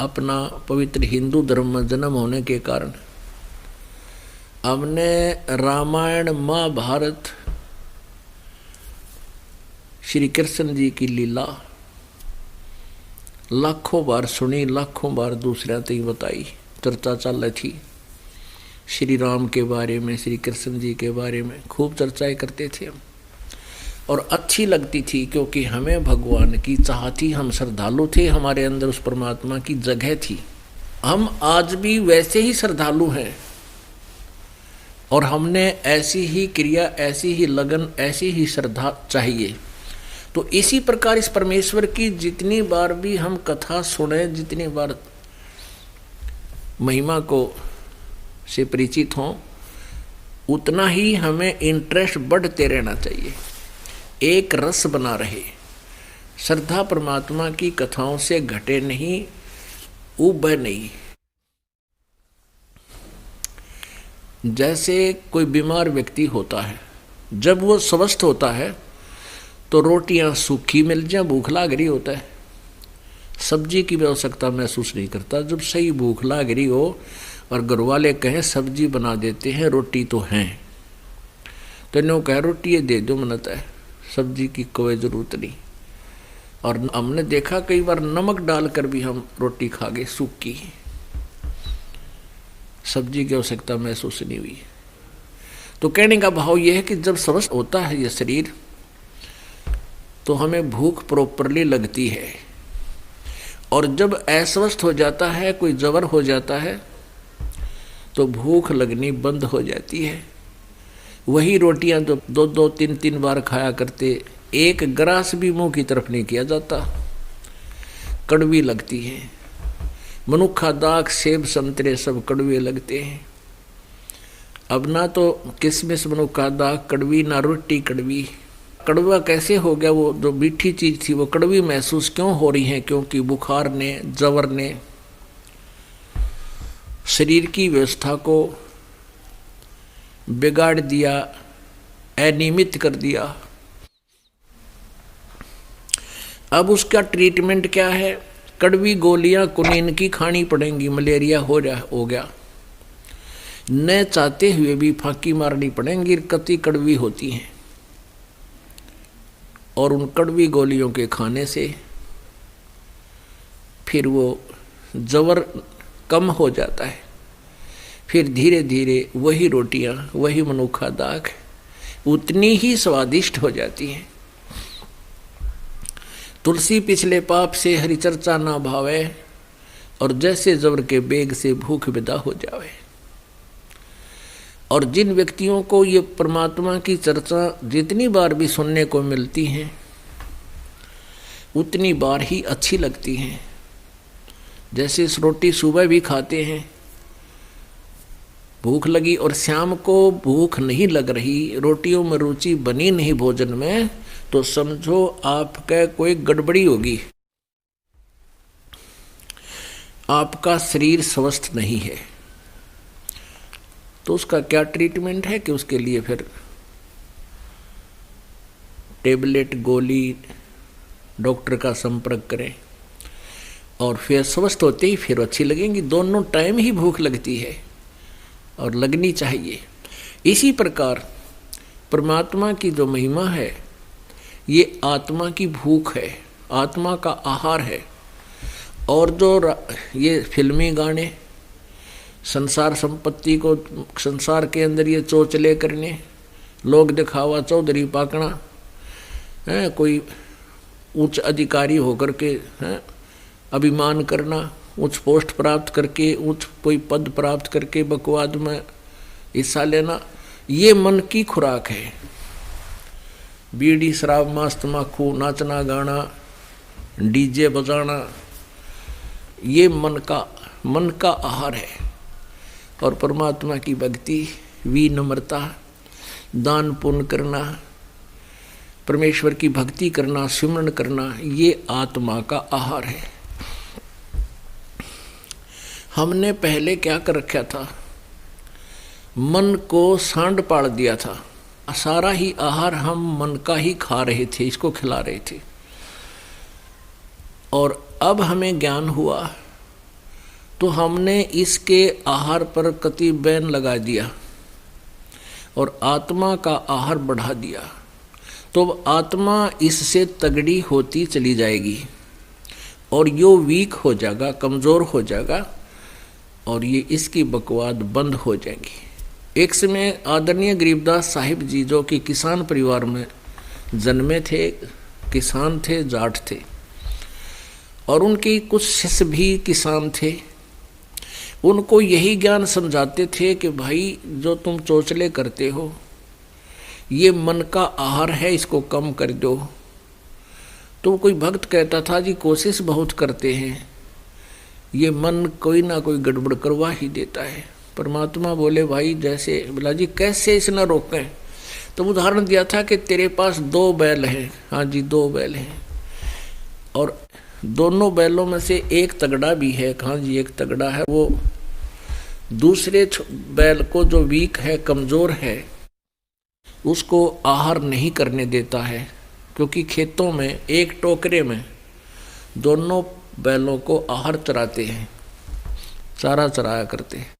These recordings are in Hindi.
अपना पवित्र हिंदू धर्म में जन्म होने के कारण हमने रामायण महाभारत श्री कृष्ण जी की लीला लाखों बार सुनी, लाखों बार दूसरों तक बताई, चर्चा चल रही थी। श्री राम के बारे में, श्री कृष्ण जी के बारे में खूब चर्चाएं करते थे हम, और अच्छी लगती थी क्योंकि हमें भगवान की चाह थी। हम श्रद्धालु थे, हमारे अंदर उस परमात्मा की जगह थी। हम आज भी वैसे ही श्रद्धालु हैं और हमने ऐसी ही क्रिया, ऐसी ही लगन, ऐसी ही श्रद्धा चाहिए। तो इसी प्रकार इस परमेश्वर की जितनी बार भी हम कथा सुने, जितनी बार महिमा को से परिचित हों, उतना ही हमें इंटरेस्ट बढ़ते रहना चाहिए, एक रस बना रहे। श्रद्धा परमात्मा की कथाओं से घटे नहीं, उबे नहीं। जैसे कोई बीमार व्यक्ति होता है, जब वो स्वस्थ होता है तो रोटियां सूखी मिल जाए, भूख लाग रही होता है, सब्जी की भी आवश्यकता महसूस नहीं करता। जब सही भूख लाग रही हो और घर वाले कहें सब्जी बना देते हैं, रोटी तो हैं, तो इन्हों कहे रोटी ये दे दो, मनता है, सब्जी की कोई ज़रूरत नहीं। और हमने देखा कई बार नमक डालकर भी हम रोटी खा गए सूखी, सब्जी की आवश्यकता महसूस नहीं हुई। तो कहने का भाव यह है कि जब स्वस्थ होता है यह शरीर तो हमें भूख प्रॉपरली लगती है, और जब अस्वस्थ हो जाता है, कोई जबर हो जाता है, तो भूख लगनी बंद हो जाती है। वही रोटियां जो दो दो तीन तीन बार खाया करते, एक ग्रास भी मुंह की तरफ नहीं किया जाता, कड़वी लगती है। मनुखा दाख, सेब, संतरे सब कड़वे लगते हैं। अब ना तो किसमिस मनुखा दाख कड़वी, ना रोटी कड़वी। कड़वा कैसे हो गया? वो जो मीठी चीज थी वो कड़वी महसूस क्यों हो रही है? क्योंकि बुखार ने, जवर ने शरीर की व्यवस्था को बिगाड़ दिया, अनियमित कर दिया। अब उसका ट्रीटमेंट क्या है? कड़वी गोलियां कुनीन की खानी पड़ेंगी, मलेरिया हो गया, न चाहते हुए भी फांकी मारनी पड़ेंगी, कति कड़वी होती हैं। और उन कड़वी गोलियों के खाने से फिर वो जवर कम हो जाता है। फिर धीरे धीरे वही रोटियां, वही मनुखा दाख उतनी ही स्वादिष्ट हो जाती हैं। तुलसी पिछले पाप से हरि चर्चा ना भावे, और जैसे जबर के बेग से भूख विदा हो जावे। और जिन व्यक्तियों को ये परमात्मा की चर्चा जितनी बार भी सुनने को मिलती है, उतनी बार ही अच्छी लगती हैं। जैसे इस रोटी सुबह भी खाते हैं, भूख लगी और शाम को भूख नहीं लग रही, रोटियों में रुचि बनी नहीं भोजन में, तो समझो आपका कोई गड़बड़ी होगी, आपका शरीर स्वस्थ नहीं है। तो उसका क्या ट्रीटमेंट है कि उसके लिए फिर टेबलेट, गोली, डॉक्टर का संपर्क करें, और फिर स्वस्थ होते ही फिर अच्छी लगेंगी। दोनों टाइम ही भूख लगती है और लगनी चाहिए। इसी प्रकार परमात्मा की जो महिमा है, ये आत्मा की भूख है, आत्मा का आहार है। और जो ये फिल्मी गाने, संसार संपत्ति को संसार के अंदर ये चोचले करने, लोग दिखावा, चौधरी पाकना है, कोई उच्च अधिकारी होकर के है, अभिमान करना, उच्च पोस्ट प्राप्त करके, उच्च कोई पद प्राप्त करके बकवाद में हिस्सा लेना, ये मन की खुराक है। बीड़ी, शराब, मांस, तम्बाकू, नाचना गाना, डीजे बजाना, ये मन का आहार है। और परमात्मा की भक्ति, विनम्रता, दान पुण्य करना, परमेश्वर की भक्ति करना, सिमरन करना, ये आत्मा का आहार है। हमने पहले क्या कर रखा था? मन को सांड पाड़ दिया था। सारा ही आहार हम मन का ही खा रहे थे, इसको खिला रहे थे। और अब हमें ज्ञान हुआ तो हमने इसके आहार पर कति बैन लगा दिया और आत्मा का आहार बढ़ा दिया, तो आत्मा इससे तगड़ी होती चली जाएगी और यो वीक हो जाएगा, कमज़ोर हो जाएगा और ये इसकी बकवाद बंद हो जाएगी। एक समय आदरणीय गरीबदास साहिब जी, जो कि किसान परिवार में जन्मे थे, किसान थे, जाट थे, और उनके कुछ शिष्य भी किसान थे, उनको यही ज्ञान समझाते थे कि भाई जो तुम चोचले करते हो ये मन का आहार है, इसको कम कर दो। तो कोई भक्त कहता था जी कोशिश बहुत करते हैं, ये मन कोई ना कोई गड़बड़ करवा ही देता है। परमात्मा बोले भाई जैसे, बोला जी कैसे इसे न रोकें। तो उदाहरण दिया था कि तेरे पास 2 बैल हैं, हाँ जी 2 बैल हैं, और दोनों बैलों में से एक तगड़ा भी है, हाँ जी एक तगड़ा है, वो दूसरे बैल को जो वीक है, कमज़ोर है, उसको आहार नहीं करने देता है, क्योंकि खेतों में एक टोकरे में दोनों बैलों को आहार चराते हैं, चारा चराया करते हैं।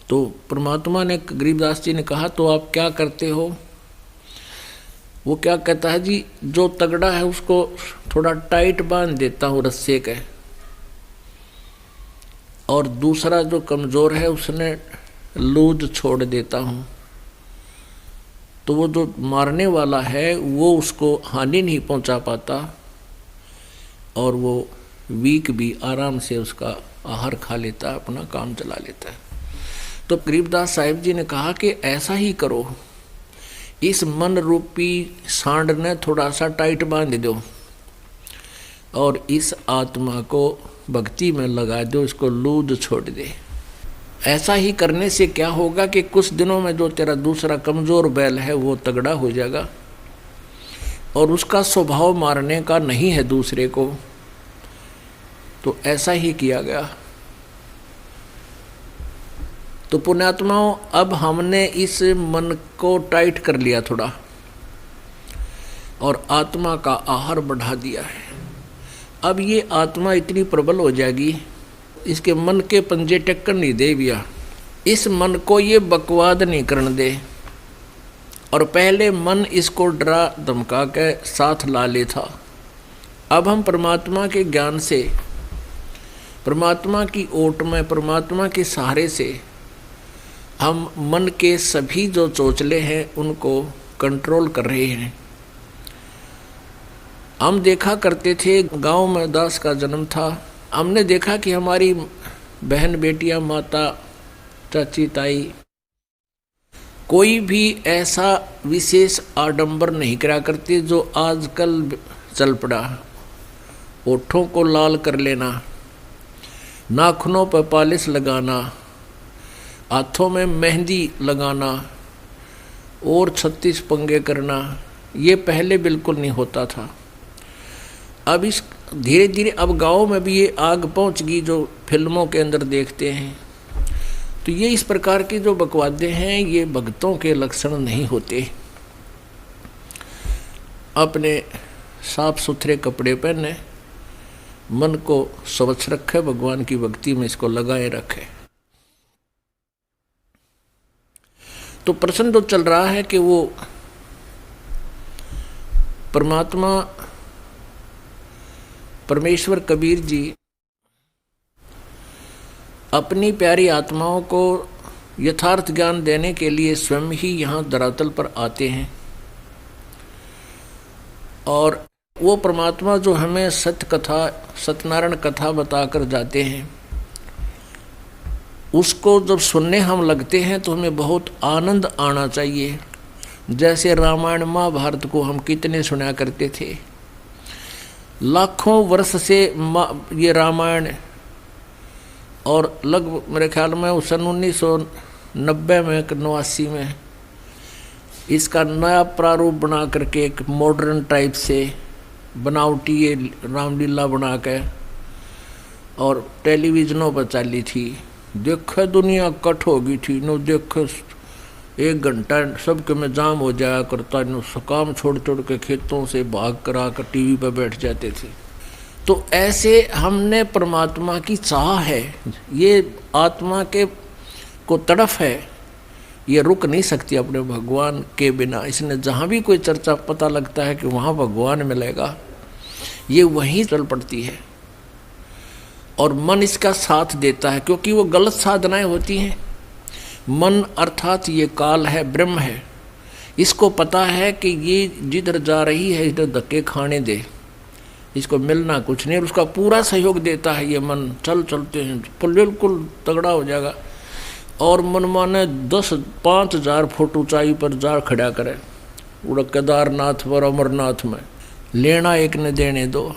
तो परमात्मा ने, गरीबदास जी ने कहा तो आप क्या करते हो? वो क्या कहता है जी, जो तगड़ा है उसको थोड़ा टाइट बांध देता हूँ रस्से के, और दूसरा जो कमज़ोर है उसने लूज छोड़ देता हूँ। तो वो जो मारने वाला है वो उसको हानि नहीं पहुँचा पाता और वो वीक भी आराम से उसका आहार खा लेता है, अपना काम चला लेता है। तो गरीबदास साहिब जी ने कहा कि ऐसा ही करो, इस मन रूपी सांड ने थोड़ा सा टाइट बांध दो और इस आत्मा को भक्ति में लगा दो, इसको लूज छोड़ दे। ऐसा ही करने से क्या होगा कि कुछ दिनों में जो तेरा दूसरा कमज़ोर बैल है वो तगड़ा हो जाएगा और उसका स्वभाव मारने का नहीं है दूसरे को। तो ऐसा ही किया गया। तो पुण्यात्माओं, अब हमने इस मन को टाइट कर लिया थोड़ा और आत्मा का आहार बढ़ा दिया है। अब ये आत्मा इतनी प्रबल हो जाएगी, इसके मन के पंजे टक्कर नहीं दे भैया, इस मन को ये बकवाद नहीं करने दे। और पहले मन इसको डरा धमका के साथ ला ले था। अब हम परमात्मा के ज्ञान से, परमात्मा की ओट में, परमात्मा के सहारे से हम मन के सभी जो चोचले हैं उनको कंट्रोल कर रहे हैं। हम देखा करते थे, गांव में दास का जन्म था, हमने देखा कि हमारी बहन बेटियां, माता, चाची, ताई, कोई भी ऐसा विशेष आडंबर नहीं करा करती जो आजकल चल पड़ा। ओठों को लाल कर लेना, नाखूनों पर पॉलिश लगाना, हाथों में मेहंदी लगाना और 36 पंगे करना, ये पहले बिल्कुल नहीं होता था। अब इस धीरे धीरे अब गाँव में भी ये आग पहुंच गई जो फिल्मों के अंदर देखते हैं। तो ये इस प्रकार की जो बकवादे हैं ये भक्तों के लक्षण नहीं होते। अपने साफ सुथरे कपड़े पहने, मन को स्वच्छ रखे, भगवान की भक्ति में इसको लगाए रखे। तो प्रश्न तो चल रहा है कि वो परमात्मा, परमेश्वर कबीर जी अपनी प्यारी आत्माओं को यथार्थ ज्ञान देने के लिए स्वयं ही यहाँ धरातल पर आते हैं और वो परमात्मा जो हमें सत्य कथा, सत्यनारायण कथा बताकर जाते हैं, उसको जब सुनने हम लगते हैं तो हमें बहुत आनंद आना चाहिए। जैसे रामायण महाभारत को हम कितने सुना करते थे, लाखों वर्ष से ये रामायण, और लगभग मेरे ख्याल में सन 1990 में 89 में इसका नया प्रारूप बना करके एक मॉडर्न टाइप से बनावटी ये रामलीला बना के और टेलीविज़नों पर चली थी। देखे दुनिया कट हो गई थी, नो देखे 1 घंटा सबके में जाम हो जाया करता, नो काम छोड़ छोड़ के खेतों से भाग कर आकर टीवी पर बैठ जाते थे। तो ऐसे हमने परमात्मा की चाह है, ये आत्मा के को तड़फ है, ये रुक नहीं सकती अपने भगवान के बिना। इसने जहाँ भी कोई चर्चा पता लगता है कि वहाँ भगवान मिलेगा, ये वहीं चल पड़ती है और मन इसका साथ देता है, क्योंकि वो गलत साधनाएं होती हैं। मन अर्थात ये काल है, ब्रह्म है, इसको पता है कि ये जिधर जा रही है इधर धक्के खाने दे, इसको मिलना कुछ नहीं, और उसका पूरा सहयोग देता है ये मन। चलते हैं बिल्कुल तगड़ा हो जाएगा, और मन माने 5,000 फुट ऊंचाई पर जा खड़ा करे, उड़ केदारनाथ पर अमरनाथ में, लेना एक ने देने दो।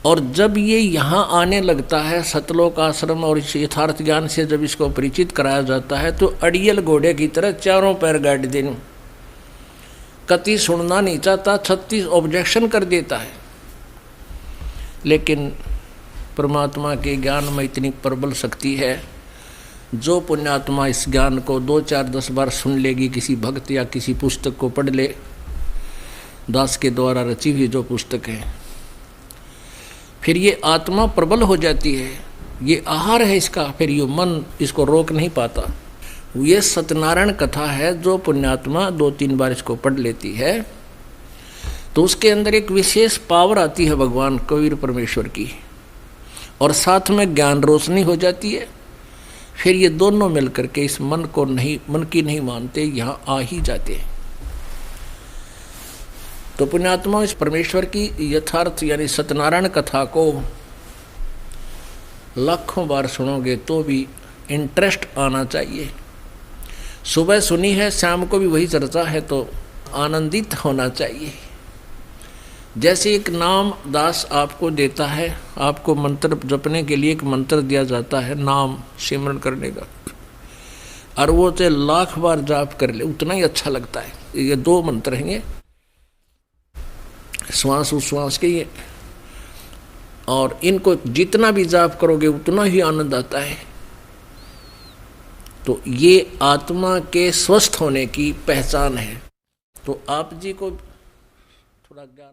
और जब ये यहाँ आने लगता है सतलोक आश्रम और इस यथार्थ ज्ञान से जब इसको परिचित कराया जाता है, तो अड़ियल घोड़े की तरह चारों पैर गाड़ देने, कति सुनना नहीं चाहता, 36 ऑब्जेक्शन कर देता है। लेकिन परमात्मा के ज्ञान में इतनी प्रबल शक्ति है, जो पुण्यात्मा इस ज्ञान को 2, 4, 10 बार सुन लेगी, किसी भक्त या किसी पुस्तक को पढ़ ले, दास के द्वारा रची हुई जो पुस्तक है, फिर ये आत्मा प्रबल हो जाती है, ये आहार है इसका, फिर ये मन इसको रोक नहीं पाता। ये सत्यनारायण कथा है, जो पुण्यात्मा 2-3 बार इसको पढ़ लेती है तो उसके अंदर एक विशेष पावर आती है भगवान कबीर परमेश्वर की, और साथ में ज्ञान रोशनी हो जाती है। फिर ये दोनों मिलकर के इस मन की नहीं मानते, यहाँ आ ही जाते हैं। तो पुण्यात्मा इस परमेश्वर की यथार्थ यानी सत्यनारायण कथा को लाखों बार सुनोगे तो भी इंटरेस्ट आना चाहिए। सुबह सुनी है, शाम को भी वही चर्चा है, तो आनंदित होना चाहिए। जैसे एक नाम दास आपको देता है, आपको मंत्र जपने के लिए एक मंत्र दिया जाता है, नाम सिमरन करने का, और वो चाहे 1,00,000 बार जाप कर ले उतना ही अच्छा लगता है। ये 2 मंत्र हैं, ये श्वास उश्वास के ये, और इनको जितना भी जाप करोगे उतना ही आनंद आता है। तो ये आत्मा के स्वस्थ होने की पहचान है। तो आप जी को थोड़ा ज्ञान